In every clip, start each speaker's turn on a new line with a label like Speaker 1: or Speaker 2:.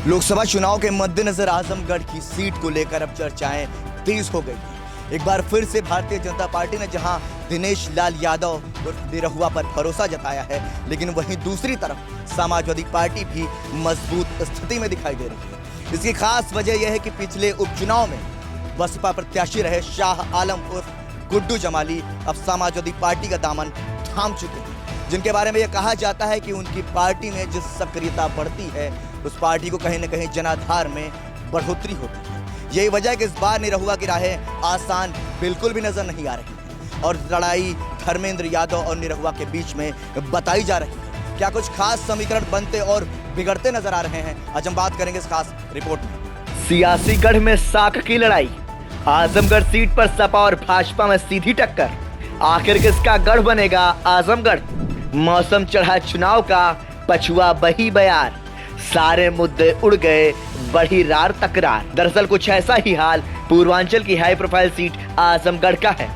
Speaker 1: लोकसभा चुनाव के मद्देनजर आजमगढ़ की सीट को लेकर अब चर्चाएं तेज हो गई हैं। एक बार फिर से भारतीय जनता पार्टी ने जहां दिनेश लाल यादव उर्फ निरहुआ पर भरोसा जताया है, लेकिन वहीं दूसरी तरफ समाजवादी पार्टी भी मजबूत स्थिति में दिखाई दे रही है। इसकी खास वजह यह है कि पिछले उपचुनाव में बसपा प्रत्याशी रहे शाह आलम उर्फ गुड्डू जमाली अब समाजवादी पार्टी का दामन थाम चुके हैं, जिनके बारे में यह कहा जाता है कि उनकी पार्टी में जिस सक्रियता बढ़ती है उस पार्टी को कहीं न कहीं जनाधार में बढ़ोतरी होती है। यही वजह है कि इस बार निरहुआ की राहें आसान बिल्कुल भी नजर नहीं आ रही है और लड़ाई धर्मेंद्र यादव और निरहुआ के बीच में बताई जा रही है। क्या कुछ खास समीकरण बनते और बिगड़ते नजर आ रहे हैं? आज हम बात करेंगे इस खास रिपोर्ट में।
Speaker 2: सियासी गढ़ में साख की लड़ाई, आजमगढ़ सीट पर सपा और भाजपा में सीधी टक्कर। आखिर किसका गढ़ बनेगा आजमगढ़? मौसम चढ़ा चुनाव का, पछुआ बही बयार, सारे मुद्दे उड़ गए, बढ़ी रार तकरार। दरअसल कुछ ऐसा ही हाल पूर्वांचल की हाई प्रोफाइल सीट आजमगढ़ का है,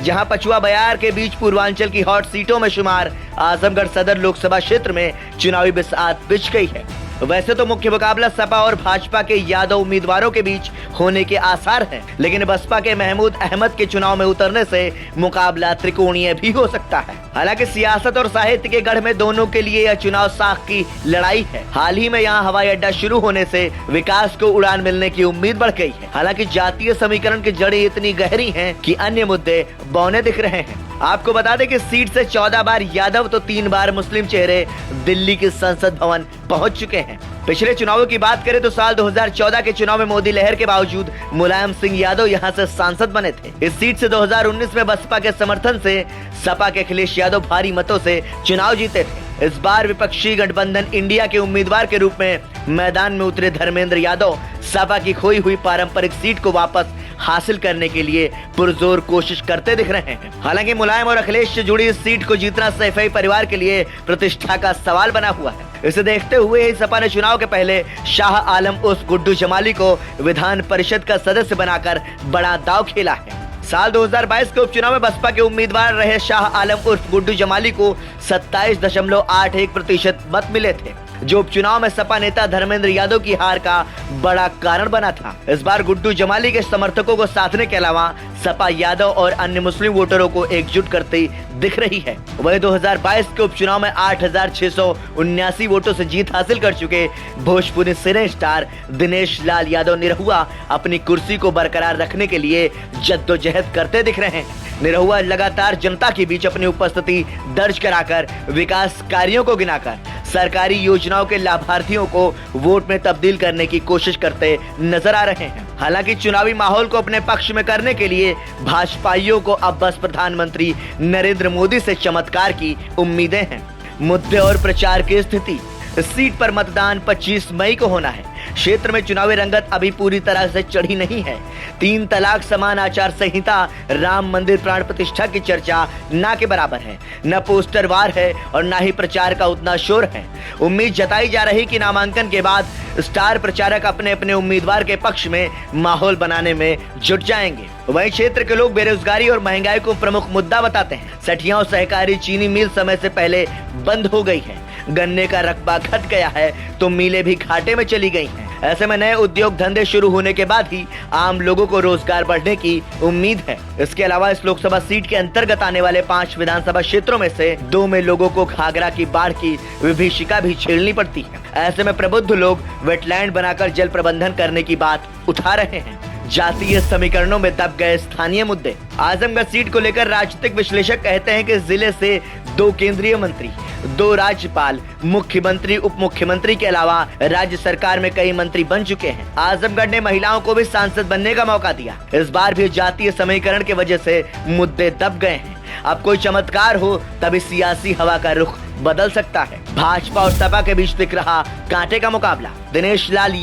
Speaker 2: जहां पछुआ बयार के बीच पूर्वांचल की हॉट सीटों में शुमार आजमगढ़ सदर लोकसभा क्षेत्र में चुनावी बिसात बिछ गई है। वैसे तो मुख्य मुकाबला सपा और भाजपा के यादव उम्मीदवारों के बीच होने के आसार हैं, लेकिन बसपा के महमूद अहमद के चुनाव में उतरने से मुकाबला त्रिकोणीय भी हो सकता है। हालांकि सियासत और साहित्य के गढ़ में दोनों के लिए यह चुनाव साख की लड़ाई है। हाल ही में यहाँ हवाई अड्डा शुरू होने से विकास को उड़ान मिलने की उम्मीद बढ़ गई है। हालांकि जातीय समीकरण की जड़ें इतनी गहरी हैं कि अन्य मुद्दे बौने दिख रहे हैं। आपको बता दें कि सीट से 14 बार यादव तो 3 बार मुस्लिम चेहरे दिल्ली के संसद भवन पहुंच चुके हैं। पिछले चुनावों की बात करें तो साल 2014 के चुनाव में मोदी लहर के बावजूद मुलायम सिंह यादव यहां से सांसद बने थे। इस सीट से 2019 में बसपा के समर्थन से सपा के अखिलेश यादव भारी मतों से चुनाव जीते थे। इस बार विपक्षी गठबंधन इंडिया के उम्मीदवार के रूप में मैदान में उतरे धर्मेंद्र यादव सपा की खोई हुई पारंपरिक सीट को वापस हासिल करने के लिए पुरजोर कोशिश करते दिख रहे हैं। हालांकि मुलायम और अखिलेश से जुड़ी इस सीट को जीतना सैफई परिवार के लिए प्रतिष्ठा का सवाल बना हुआ है। इसे देखते हुए ही सपा ने चुनाव के पहले शाह आलम उर्फ गुड्डू जमाली को विधान परिषद का सदस्य बनाकर बड़ा दांव खेला है। साल 2022 के उपचुनाव में बसपा के उम्मीदवार रहे शाह आलम उर्फ गुड्डू जमाली को 27.81% मत मिले थे, जो उपचुनाव में सपा नेता धर्मेंद्र यादव की हार का बड़ा कारण बना था। इस बार गुड्डू जमाली के समर्थकों को साधने के अलावा सपा यादव और अन्य मुस्लिम वोटरों को एकजुट करती दिख रही है। वही 2022 के उपचुनाव में 8,679 वोटों से जीत हासिल कर चुके भोजपुरी सिने स्टार दिनेश लाल यादव निरहुआ अपनी कुर्सी को बरकरार रखने के लिए जद्दोजहद करते दिख रहे हैं। निरहुआ लगातार जनता के बीच अपनी उपस्थिति दर्ज कराकर विकास कार्यों को गिनाकर सरकारी योजनाओं के लाभार्थियों को वोट में तब्दील करने की कोशिश करते नजर आ रहे हैं। हालांकि चुनावी माहौल को अपने पक्ष में करने के लिए भाजपाइयों को अब बस प्रधानमंत्री नरेंद्र मोदी से चमत्कार की उम्मीदें हैं। मुद्दे और प्रचार की स्थिति, सीट पर मतदान 25 मई को होना है। क्षेत्र में चुनावी रंगत अभी पूरी तरह से चढ़ी नहीं है। 3 तलाक समान आचार संहिता, राम मंदिर प्राण प्रतिष्ठा की चर्चा ना के बराबर है। न पोस्टर वार है और न ही प्रचार का उतना शोर है। उम्मीद जताई जा रही कि नामांकन के बाद स्टार प्रचारक अपने अपने उम्मीदवार के पक्ष में माहौल बनाने में जुट जाएंगे। वहीं क्षेत्र के लोग बेरोजगारी और महंगाई को प्रमुख मुद्दा बताते हैं। सठिया और सहकारी चीनी मिल समय से पहले बंद हो गई है। गन्ने का रकबा घट गया है तो मिलें भी घाटे में चली गई हैं। ऐसे में नए उद्योग धंधे शुरू होने के बाद ही आम लोगों को रोजगार बढ़ने की उम्मीद है। इसके अलावा इस लोकसभा सीट के अंतर्गत आने वाले 5 विधानसभा क्षेत्रों में से 2 में लोगों को घाघरा की बाढ़ की विभीषिका भी झेलनी पड़ती है। ऐसे में प्रबुद्ध लोग वेटलैंड बनाकर जल प्रबंधन करने की बात उठा रहे हैं। जातीय समीकरणों में दब गए स्थानीय मुद्दे, आजमगढ़ सीट को लेकर राजनीतिक विश्लेषक कहते हैं कि जिले से 2 केंद्रीय मंत्री, 2 राज्यपाल, मुख्यमंत्री, उप मुख्यमंत्री के अलावा राज्य सरकार में कई मंत्री बन चुके हैं। आजमगढ़ ने महिलाओं को भी सांसद बनने का मौका दिया। इस बार भी जातीय समीकरण की वजह से मुद्दे दब गए हैं। अब कोई चमत्कार हो तभी सियासी हवा का रुख बदल सकता है। भाजपा और सपा के बीच दिख रहा कांटे का मुकाबला। दिनेश लाल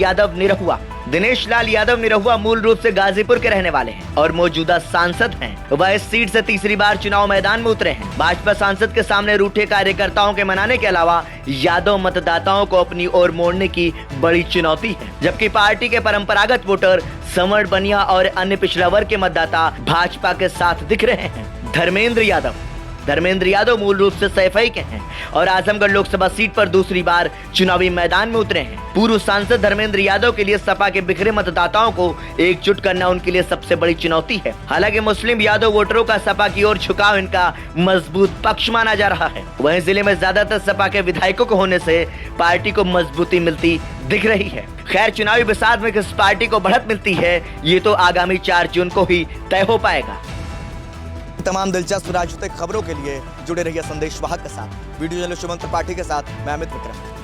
Speaker 2: यादव निरहुआ मूल रूप से गाजीपुर के रहने वाले हैं और मौजूदा सांसद हैं। वह इस सीट से तीसरी बार चुनाव मैदान में उतरे हैं। भाजपा सांसद के सामने रूठे कार्यकर्ताओं के मनाने के अलावा यादव मतदाताओं को अपनी ओर मोड़ने की बड़ी चुनौती है, जबकि पार्टी के परंपरागत वोटर सवर्ण, बनिया और अन्य पिछड़ा वर्ग के मतदाता भाजपा के साथ दिख रहे हैं। धर्मेंद्र यादव धर्मेंद्र यादव मूल रूप से सैफई के हैं और आजमगढ़ लोकसभा सीट पर दूसरी बार चुनावी मैदान में उतरे हैं। पूर्व सांसद धर्मेंद्र यादव के लिए सपा के बिखरे मतदाताओं को एकजुट करना उनके लिए सबसे बड़ी चुनौती है। हालांकि मुस्लिम यादव वोटरों का सपा की ओर झुकाव इनका मजबूत पक्ष माना जा रहा है। वहीं जिले में ज्यादातर सपा के विधायकों को होने से पार्टी को मजबूती मिलती दिख रही है। खैर, चुनावी बिसात में किस पार्टी को बढ़त मिलती है, ये तो आगामी 4 जून को ही तय हो पाएगा।
Speaker 1: तमाम दिलचस्प राजनीतिक खबरों के लिए जुड़े रहिए संदेश वाहक के साथ। वीडियो जर्नलिस्ट सुमंत त्रिपाठी के साथ मैं अमित विक्रम।